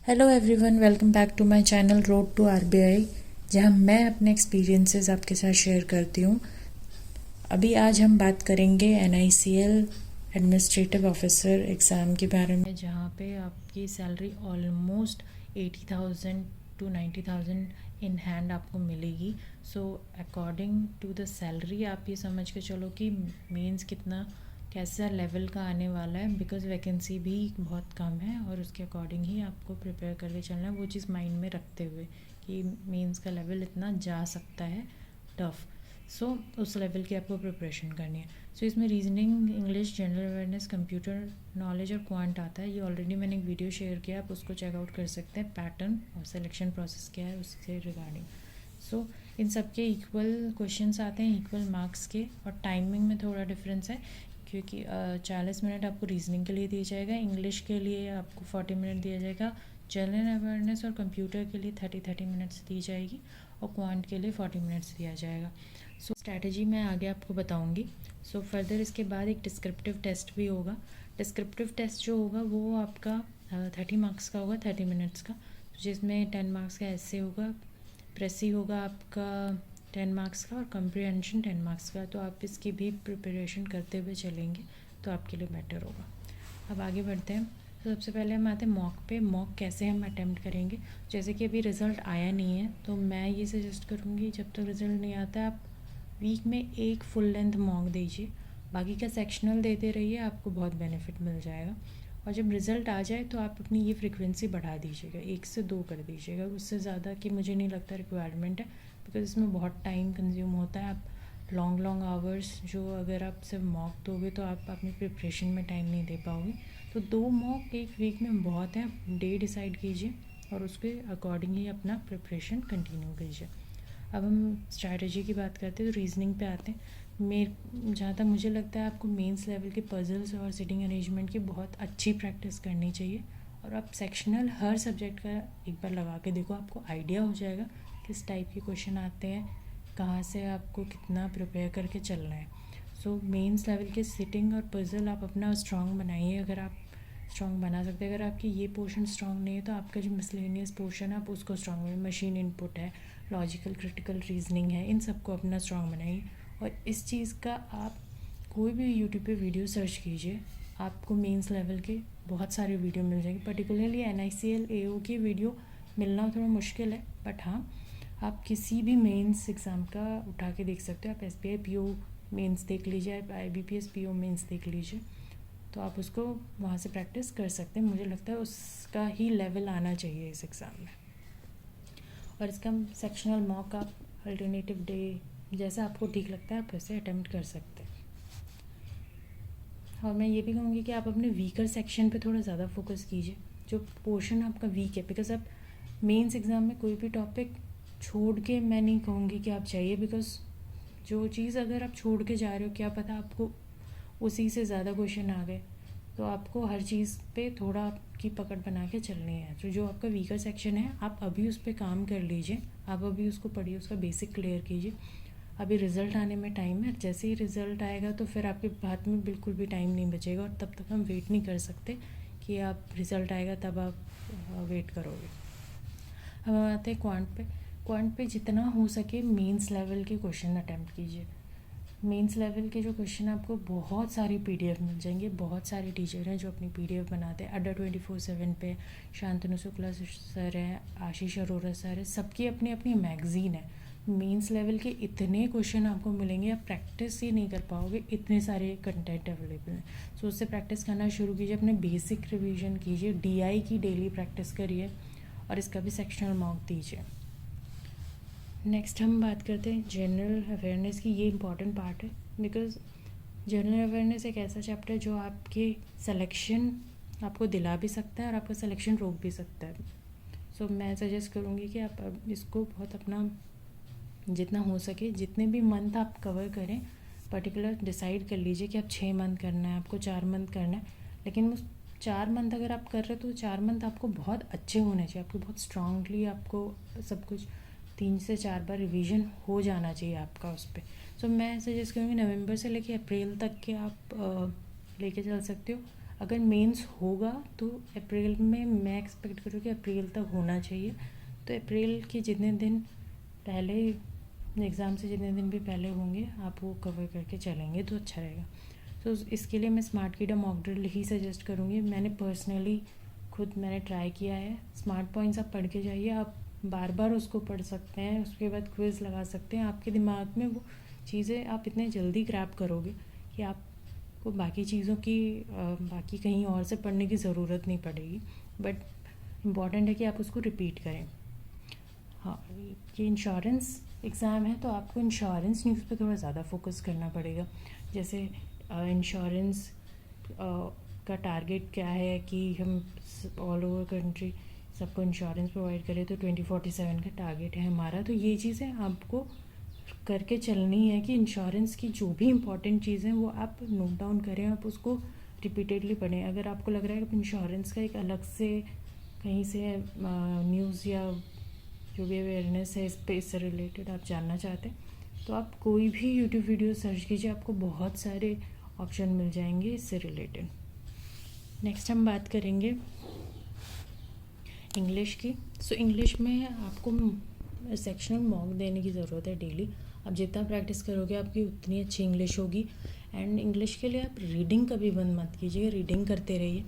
Hello everyone, welcome back to my channel road to RBI, जहां मैं अपने experiences आपके साथ शेयर करती हूं। अभी आज हम बात करेंगे एनआईसीएल एडमिनिस्ट्रेटिव ऑफिसर एग्ज़ाम के बारे में, जहां पे आपकी salary almost 80,000 to 90,000 in hand आपको मिलेगी। So according to the salary आप ये समझ के चलो कि मीन्स कितना कैसा लेवल का आने वाला है, बिकॉज़ वैकेंसी भी बहुत कम है और उसके अकॉर्डिंग ही आपको प्रिपेयर करके चलना है, वो चीज़ माइंड में रखते हुए कि मेंस का लेवल इतना जा सकता है टफ़। सो उस लेवल की आपको प्रिपरेशन करनी है। सो इसमें reasoning, English, general awareness, computer knowledge और क्वांट आता है। ये ऑलरेडी मैंने एक वीडियो शेयर किया, आप उसको चेकआउट कर सकते हैं। पैटर्न और सिलेक्शन प्रोसेस क्या है उससे रिगार्डिंग। सो इन सब के इक्वल क्वेश्चंस आते हैं, इक्वल मार्क्स के, और टाइमिंग में थोड़ा डिफरेंस है, क्योंकि 40 मिनट आपको रीजनिंग के लिए दिया जाएगा, इंग्लिश के लिए आपको 40 मिनट दिया जाएगा, जनरल अवेयरनेस और कंप्यूटर के लिए 30 मिनट्स दी जाएगी, और क्वांट के लिए 40 मिनट्स दिया जाएगा। सो स्ट्रैटेजी मैं आगे आपको बताऊंगी। सो फर्दर इसके बाद एक डिस्क्रिप्टिव टेस्ट भी होगा। डिस्क्रिप्टिव टेस्ट जो होगा वो आपका 30 मार्क्स का होगा, 30 मिनट्स का, जिसमें 10 मार्क्स का ऐसे होगा, प्रेसी होगा आपका 10 मार्क्स का, और कंप्रीहेंशन 10 मार्क्स का। तो आप इसकी भी प्रिपरेशन करते हुए चलेंगे तो आपके लिए बेटर होगा। अब आगे बढ़ते हैं। तो सबसे पहले हम आते हैं मॉक पे। मॉक कैसे हम अटैम्प्ट करेंगे। जैसे कि अभी रिज़ल्ट आया नहीं है, तो मैं ये सजेस्ट करूँगी, जब तक रिज़ल्ट नहीं आता आप वीक में एक फुल लेंथ मॉक दीजिए, बाकी का सेक्शनल देते रहिए, आपको बहुत बेनिफिट मिल जाएगा। और जब रिज़ल्ट आ जाए तो आप अपनी ये फ्रिक्वेंसी बढ़ा दीजिएगा, 1 से 2 कर दीजिएगा, उससे ज़्यादा की मुझे नहीं लगता रिक्वायरमेंट है, बिकॉज इसमें बहुत टाइम कंज्यूम होता है। आप लॉन्ग आवर्स जो अगर आप सिर्फ मॉक दोगे तो आप अपनी प्रिपरेशन में टाइम नहीं दे पाओगे। तो 2 मॉक एक वीक में बहुत है, आप डे डिसाइड कीजिए और उसके अकॉर्डिंग ही अपना प्रिपरेशन कंटिन्यू कीजिए। अब हम स्ट्रैटेजी की बात करते हैं, तो रीजनिंग पे आते हैं। जहाँ तक मुझे लगता है आपको मेंस लेवल के पजल्स और सिटिंग अरेंजमेंट की बहुत अच्छी प्रैक्टिस करनी चाहिए, और आप सेक्शनल हर सब्जेक्ट का एक बार लगा के देखो, आपको आइडिया हो जाएगा किस टाइप के क्वेश्चन आते हैं, कहाँ से आपको कितना प्रिपेयर करके चलना है। सो मेंस लेवल के सिटिंग और पजल आप अपना स्ट्रॉन्ग बनाइए, अगर आप स्ट्रॉन्ग बना सकते हैं। अगर आपकी ये पोर्शन स्ट्रॉन्ग नहीं है तो आपका जो मिसलेनियस पोर्शन है आप उसको स्ट्रॉन्ग बनाइए। मशीन इनपुट है, लॉजिकल क्रिटिकल रीजनिंग है, इन सबको अपना स्ट्रॉन्ग बनाइए। और इस चीज़ का आप कोई भी यूट्यूब पे वीडियो सर्च कीजिए, आपको मेंस लेवल के बहुत सारे वीडियो मिल जाएंगे। पर्टिकुलरली एनआईसीएल एओ की वीडियो मिलना थोड़ा मुश्किल है, बट हाँ आप किसी भी मेंस एग्ज़ाम का उठा के देख सकते हो। आप एसबीआई पीओ मेंस देख लीजिए, आप आईबीपीएस पीओ मेंस देख लीजिए, तो आप उसको वहाँ से प्रैक्टिस कर सकते हैं। मुझे लगता है उसका ही लेवल आना चाहिए इस एग्ज़ाम में। और इसका सेक्शनल मॉक आप अल्टरनेटिव डे जैसा आपको ठीक लगता है आप वैसे अटेम्प्ट कर सकते हैं। और मैं ये भी कहूँगी कि आप अपने वीकर सेक्शन पे थोड़ा ज़्यादा फोकस कीजिए, जो पोर्शन आपका वीक है, बिकॉज आप मेंस एग्ज़ाम में कोई भी टॉपिक छोड़ के मैं नहीं कहूँगी कि आप जाइए, बिकॉज जो चीज़ अगर आप छोड़ के जा रहे हो, क्या पता आपको उसी से ज़्यादा क्वेश्चन आ गए, तो आपको हर चीज़ पे थोड़ा आपकी पकड़ बना के चलनी है। तो जो आपका वीकर सेक्शन है आप अभी उस पर काम कर लीजिए, आप अभी उसको पढ़िए, उसका बेसिक क्लियर कीजिए। अभी रिज़ल्ट आने में टाइम है, जैसे ही रिज़ल्ट आएगा तो फिर आपके हाथ में बिल्कुल भी टाइम नहीं बचेगा, और तब तक हम वेट नहीं कर सकते कि आप रिज़ल्ट आएगा तब आप वेट करोगे। अब हम आते हैं क्वांट पे। क्वांट पे जितना हो सके मेंस लेवल के क्वेश्चन अटैम्प्ट कीजिए। मेंस लेवल के जो क्वेश्चन आपको बहुत सारी पीडीएफ मिल जाएंगे, बहुत सारे टीचर हैं जो अपनी पीडीएफ बनाते हैं। अड्डा 24/7 पे शांतनु शुक्ला सर हैं, आशीष अरोरा सर है, सबकी अपनी अपनी मैगज़ीन है। मेंस लेवल के इतने क्वेश्चन आपको मिलेंगे, आप प्रैक्टिस ही नहीं कर पाओगे, इतने सारे कंटेंट अवेलेबल हैं। सो उससे प्रैक्टिस करना शुरू कीजिए, अपने बेसिक रिवीजन कीजिए, डीआई की डेली प्रैक्टिस करिए, और इसका भी सेक्शनल मार्क दीजिए। नेक्स्ट हम बात करते हैं जनरल अवेयरनेस की। ये इंपॉर्टेंट पार्ट है, बिकॉज जनरल अवेयरनेस एक ऐसा चैप्टर है जो आपके सिलेक्शन आपको दिला भी सकता है और आपका सिलेक्शन रोक भी सकता है। सो मैं सजेस्ट करूँगी कि आप इसको बहुत अपना जितना हो सके, जितने भी मंथ आप कवर करें, पर्टिकुलर डिसाइड कर लीजिए कि आप 6 मंथ करना है, आपको 4 मंथ करना है। लेकिन उस 4 मंथ अगर आप कर रहे हो तो 4 मंथ आपको बहुत अच्छे होने चाहिए, आपको बहुत स्ट्रांगली आपको सब कुछ 3 से 4 बार रिवीजन हो जाना चाहिए आपका उस पर। सो मैं सजेस्ट करूँगी नवंबर से लेके अप्रैल तक के आप लेके चल सकते हो। अगर मेंस होगा तो अप्रैल में, मैं एक्सपेक्ट करूँ कि अप्रैल तक होना चाहिए। तो अप्रैल के जितने दिन पहले, एग्ज़ाम से जितने दिन भी पहले होंगे, आप वो कवर करके चलेंगे तो अच्छा रहेगा। तो इसके लिए मैं स्मार्ट कीडा मॉक ड्रिल ही सजेस्ट करूँगी। मैंने पर्सनली मैंने ट्राई किया है। स्मार्ट पॉइंट्स आप पढ़ के जाइए, आप बार बार उसको पढ़ सकते हैं, उसके बाद क्विज़ लगा सकते हैं। आपके दिमाग में वो चीज़ें आप इतने जल्दी ग्रैब करोगे कि आपको बाकी चीज़ों की बाकी कहीं और से पढ़ने की ज़रूरत नहीं पड़ेगी। बट इम्पॉर्टेंट है कि आप उसको रिपीट करें। हाँ, ये इंश्योरेंस एग्ज़ाम है तो आपको इंश्योरेंस न्यूज़ पे थोड़ा ज़्यादा फोकस करना पड़ेगा। जैसे इंश्योरेंस का टारगेट क्या है कि हम ऑल ओवर कंट्री सबको इंश्योरेंस प्रोवाइड करें, तो 2047 का टारगेट है हमारा। तो ये चीज़ें आपको करके चलनी है कि इंश्योरेंस की जो भी इम्पॉर्टेंट चीज़ें वो आप नोट डाउन करें, आप उसको रिपीटेडली पढ़ें। अगर आपको लग रहा है कि इंश्योरेंस का एक अलग से कहीं से न्यूज़ या जो भी अवेयरनेस है इस पे, इससे रिलेटेड आप जानना चाहते हैं, तो आप कोई भी यूट्यूब वीडियो सर्च कीजिए, आपको बहुत सारे ऑप्शन मिल जाएंगे इससे रिलेटेड। नेक्स्ट हम बात करेंगे इंग्लिश की। सो इंग्लिश में आपको सेक्शनल मॉक देने की ज़रूरत है डेली। आप जितना प्रैक्टिस करोगे आपकी उतनी अच्छी इंग्लिश होगी। एंड इंग्लिश के लिए आप रीडिंग कभी बंद मत कीजिए, रीडिंग करते रहिए।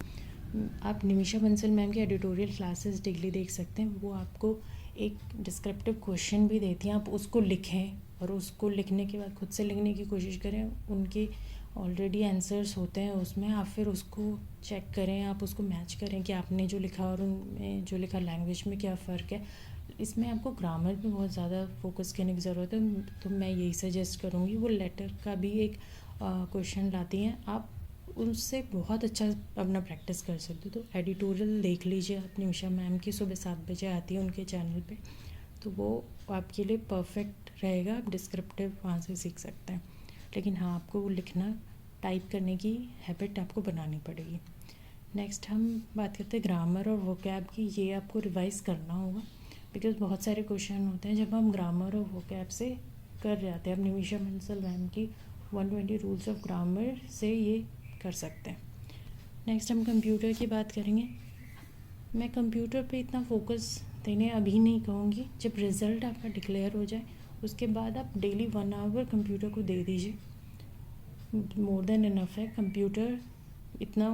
आप निमिषा बंसल मैम की एडिटोरियल क्लासेस डेली देख सकते हैं। वो आपको एक डिस्क्रिप्टिव क्वेश्चन भी देती हैं, आप उसको लिखें और उसको लिखने के बाद खुद से लिखने की कोशिश करें। उनके ऑलरेडी आंसर्स होते हैं उसमें, आप फिर उसको चेक करें, आप उसको मैच करें कि आपने जो लिखा और उनमें जो लिखा लैंग्वेज में क्या फ़र्क है। इसमें आपको ग्रामर पे बहुत ज़्यादा फोकस करने की ज़रूरत है, तो मैं यही सजेस्ट करूँगी। वो लेटर का भी एक क्वेश्चन लाती हैं, आप उससे बहुत अच्छा अपना प्रैक्टिस कर सकते हो। तो एडिटोरियल देख लीजिए आप, निमिषा मैम की सुबह 7 बजे आती है उनके चैनल पे, तो वो आपके लिए परफेक्ट रहेगा। आप डिस्क्रिप्टिव वहाँ से सीख सकते हैं। लेकिन हाँ, आपको वो लिखना, टाइप करने की हैबिट आपको बनानी पड़ेगी। नेक्स्ट हम बात करते हैं ग्रामर और वोकैब की। ये आपको रिवाइज़ करना होगा, बिकॉज बहुत सारे क्वेश्चन होते हैं जब हम ग्रामर और वोकैब से कर जाते हैं। अब निमिषा बंसल मैम की 120 रूल्स ऑफ ग्रामर से ये कर सकते हैं। नेक्स्ट हम कंप्यूटर की बात करेंगे। मैं कंप्यूटर पे इतना फोकस देने अभी नहीं कहूँगी। जब रिज़ल्ट आपका डिक्लेयर हो जाए उसके बाद आप डेली 1 आवर कंप्यूटर को दे दीजिए, मोर देन इनफ है। कंप्यूटर इतना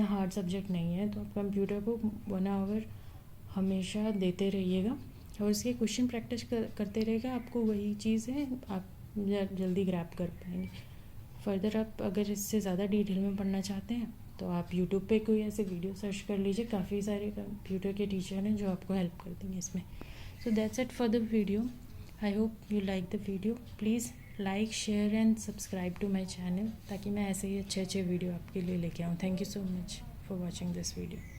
हार्ड सब्जेक्ट नहीं है, तो आप कंप्यूटर को 1 आवर हमेशा देते रहिएगा और इसके क्वेश्चन प्रैक्टिस करते रहेगा। आपको वही चीज़ है, आप जल्दी ग्रैब कर पाएंगे। फर्दर आप अगर इससे ज़्यादा डिटेल में पढ़ना चाहते हैं तो आप यूट्यूब पे कोई ऐसे वीडियो सर्च कर लीजिए। काफ़ी सारे कंप्यूटर के टीचर हैं जो आपको हेल्प कर देंगे इसमें। So that's it for the video. I hope you like the video. Please like, share and subscribe to my channel, ताकि मैं ऐसे ही अच्छे अच्छे वीडियो आपके लिए लेके आऊँ। Thank you so much for watching this video.